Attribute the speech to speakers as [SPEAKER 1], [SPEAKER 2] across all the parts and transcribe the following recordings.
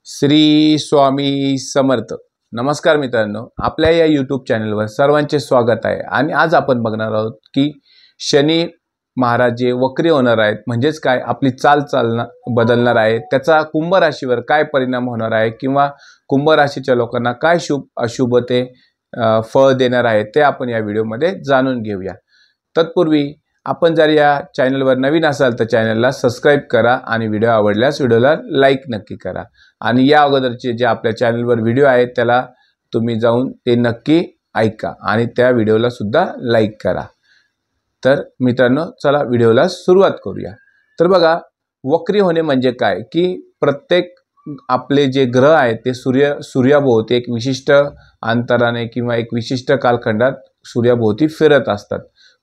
[SPEAKER 1] श्री स्वामी समर्थ। नमस्कार मित्रांनो, आपल्या या यूट्यूब चॅनलवर सर्वांचे स्वागत आहे। आणि आज आपण बघणार आहोत की शनी महाराज जे वक्री होणार आहेत, म्हणजेच काय आपली चाल बदलणार आहे, त्याचा कुंभ राशीवर काय परिणाम होणार आहे किंवा कुंभ राशीच्या लोकांना काय शुभ अशुभ ते फळ देणार आहे ते आपण या व्हिडिओमध्ये जाणून घेऊया। तत्पूर्वी आपण जर या चॅनलवर नवीन असाल तर चॅनलला सबस्क्राइब करा आणि व्हिडिओ आवडल्यास व्हिडिओला लाईक नक्की करा। आणि या अगोदरचे जे आपल्या चॅनलवर व्हिडिओ आहेत त्याला तुम्ही जाऊन ते नक्की ऐका आणि त्या व्हिडिओला सुद्धा लाईक करा। तर मित्रांनो, चला व्हिडिओला सुरुवात करूया। तर बघा, वक्री होणे म्हणजे काय की प्रत्येक आपले जे ग्रह आहेत ते सूर्याभोवती एक विशिष्ट अंतराने किंवा एक विशिष्ट कालखंडात सूर्याभोवती फिरत असतात,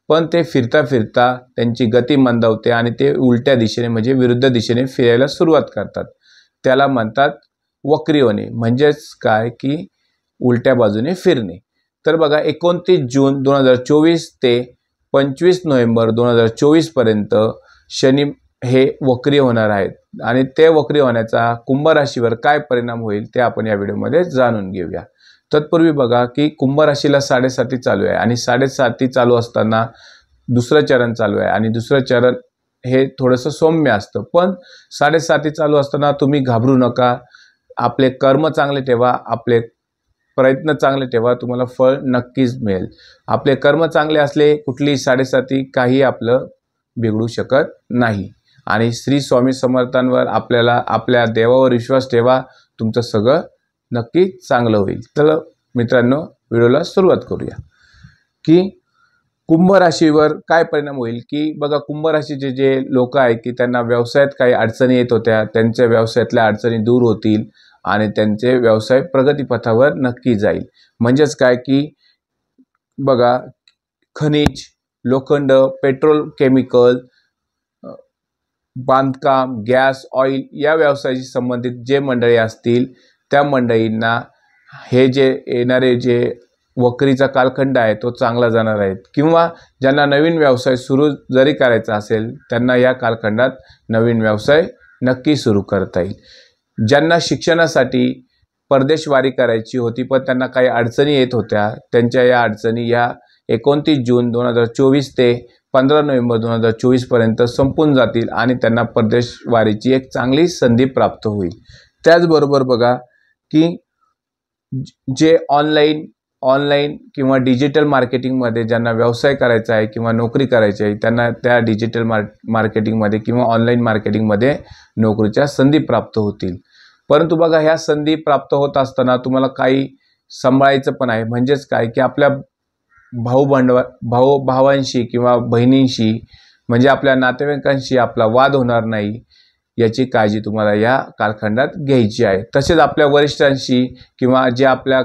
[SPEAKER 1] पण ते फिरता फिरता त्यांची गती मंदावते आणि ते उलट्या दिशेने म्हणजे विरुद्ध दिशेने फिरायला सुरुवात करतात। त्याला म्हणतात वक्री होणे, म्हणजेच काय की उलट्या बाजूने फिरणे। तर बघा, 29 जून 2024 ते 25 नोव्हेंबर 2024 पर्यंत शनी हे वक्री होणार आहेत आणि ते वक्री होण्याचा कुंभ राशीवर काय परिणाम होईल ते आपण या व्हिडिओमध्ये जाणून घेऊया। तत्पूर्वी बघा की कुंभ राशीला 7.5 चालू आहे आणि 7.5 चालू असताना दुसरं चरण चालू आहे आणि दुसरं चरण हे थोडंसं सौम्य असतं, पण 7.5 चालू असताना तुम्ही घाबरू नका। आपले कर्म चांगले ठेवा, आपले प्रयत्न चांगले ठेवा, तुम्हाला फळ नक्कीच मिळेल। आपले कर्म चांगले असले कुठली 7.5 काही आपलं बिघडू शकत नाही। आणि श्री स्वामी समर्थांवर आपल्याला आपल्या देवावर विश्वास ठेवा, तुमचं सगळं नक्की चांगलं होईल। तर मित्रांनो, व्हिडिओला सुरुवात करूया की कुंभ राशीवर काय परिणाम होईल। की बघा, कुंभ राशीचे जे लोक आहेत की त्यांना व्यवसायात काही अडचणी येत होत्या, त्यांच्या व्यवसायातल्या अडचणी दूर होतील आणि त्यांचे व्यवसाय प्रगतीपथावर नक्की जाईल। म्हणजेच काय की बघा, खनिज, लोखंड, पेट्रोल, केमिकल, बांधकाम, गॅस, ऑइल या व्यवसायाशी संबंधित जे मंडळी असतील त्या मंडळींना हे जे येणारे जे वक्रीचा कालखंड आहे तो चांगला जाणार आहे। किंवा ज्यांना नवीन व्यवसाय सुरू जरी करायचा असेल त्यांना या कालखंडात नवीन व्यवसाय नक्की सुरू करता येईल। ज्यांना शिक्षणासाठी परदेशवारी करायची होती पण त्यांना काही अडचणी येत होत्या, त्यांच्या या अडचणी या 29 जून 2024 ते 15 नोव्हेंबर 2024 पर्यंत संपून जातील आणि त्यांना परदेशवारीची एक चांगली संधी प्राप्त होईल। त्याचबरोबर बघा की जे ऑनलाईन किंवा डिजिटल मार्केटिंगमध्ये ज्यांना व्यवसाय करायचा आहे किंवा नोकरी करायची आहे त्यांना त्या डिजिटल मार्केटिंगमध्ये किंवा ऑनलाईन मार्केटिंगमध्ये नोकरीच्या संधी प्राप्त होतील। परंतु बघा, ह्या संधी प्राप्त होत असताना तुम्हाला काही सांभाळायचं पण आहे। म्हणजेच काय की आपल्या भावांशी किंवा बहिणींशी म्हणजे आपल्या नातेवाईकांशी आपला वाद होणार नाही याची काळजी तुम्हाला या कालखंडात घ्यायची आहे। तसेच आपल्या वरिष्ठांशी किंवा जे आपल्या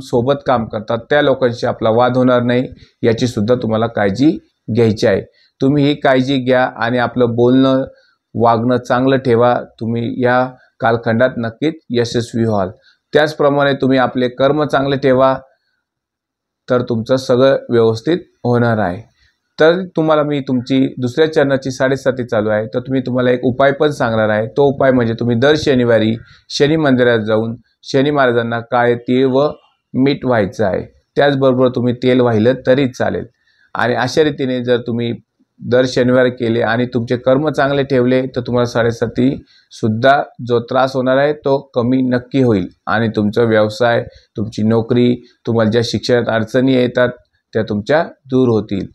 [SPEAKER 1] सोबत काम करतात त्या लोकांशी आपला वाद होणार नाही याची सुद्धा तुम्हाला काळजी घ्यायची आहे। तुम्ही ही काळजी घ्या आणि आपलं बोलणं वागणं चांगलं ठेवा, तुम्ही या कालखंडात नक्कीच यशस्वी व्हाल। त्याचप्रमाणे तुम्ही आपले कर्म चांगले ठेवा तर तुमचं सगळं व्यवस्थित होणार आहे। तर तुम्हाला मी तुमची दुसऱ्या चरणाची 7.5 चालू आहे तर तुम्हाला एक उपाय पण सांगणार आहे। तो उपाय म्हणजे तुम्ही दर शनिवारी शनी मंदिरात जाऊन शनी महाराजांना काळे तीळ व मीठ व्हायचं आहे। त्याचबरोबर तुम्ही तेल वाहिलं तरी चालेल। आणि अशा रीतीने जर तुम्ही दर शनिवारी केले आणि तुमचे कर्म चांगले ठेवले तर तुम्हाला 7.5 सुद्धा जो त्रास होणार आहे तो कमी नक्की होईल आणि तुमचा व्यवसाय, तुमची नोकरी, तुम्हाला ज्या शिक्षणात अडचणी येतात त्या तुमच्या दूर होतील।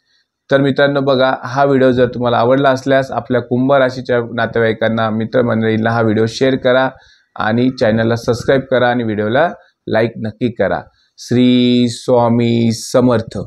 [SPEAKER 1] तर मित्रांनो बघा, हा व्हिडिओ जर तुम्हाला आवडला असल्यास आपल्या कुंभ राशीच्या नातेवाईकांना, मित्रमंडळींना हा व्हिडिओ शेअर करा आणि चॅनलला सबस्क्राइब करा आणि व्हिडिओला लाईक नक्की करा। श्री स्वामी समर्थ।